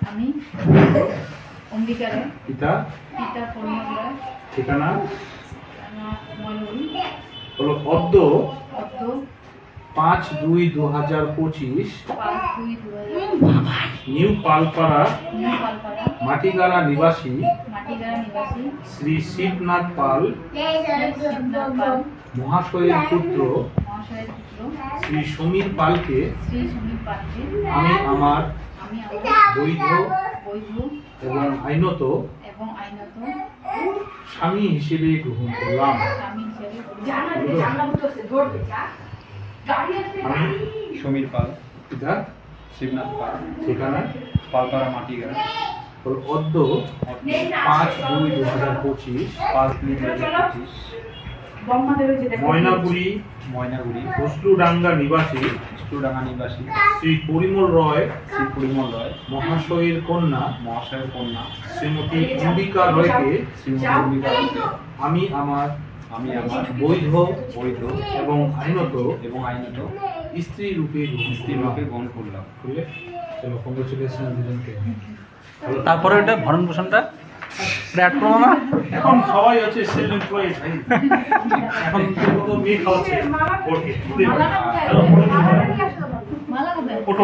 আমি অম্বিকা রায়। পিতা পরিমল রায়। ঠিকানা ময়নাগুড়ি। হলো অদ্য 5/2/2025 নিউ পালপাড়া মাটিগাড়া নিবাসী শ্রী শিবনাথ পাল মহাশয়ের পুত্র শ্রী সমীর পালকে আমি আমার বৈধ এবং আইনত স্বামী হিসেবে গ্রহণ করলাম। আমি সমীর পাল, পিতা শিবনাথ পাল, ঠিকানা পালপাড়া মাটিগাড়া, অদ্য 5/2/2025 5/2/2025 ময়নাগুড়ি হসলুডাঙ্গা নিবাসী শ্রী পরিমল রয় মহাশয়ের কন্যা শ্রীমতী অম্বিকা রয়কে আমি আমার বৈধ এবং আইনত স্ত্রী রূপে গ্রহণ করলাম। তারপরে ওটা ভরণ পোষণটা অ্যাড করবো না। এখন সবাই হচ্ছে সেলফ এমপ্লয়েড, এখন তো মেয়ে খাওয়াচ্ছে ওকে ফটো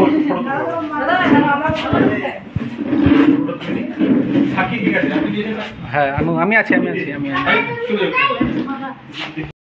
থাকি ঠিক আছে। হ্যাঁ আমি আছি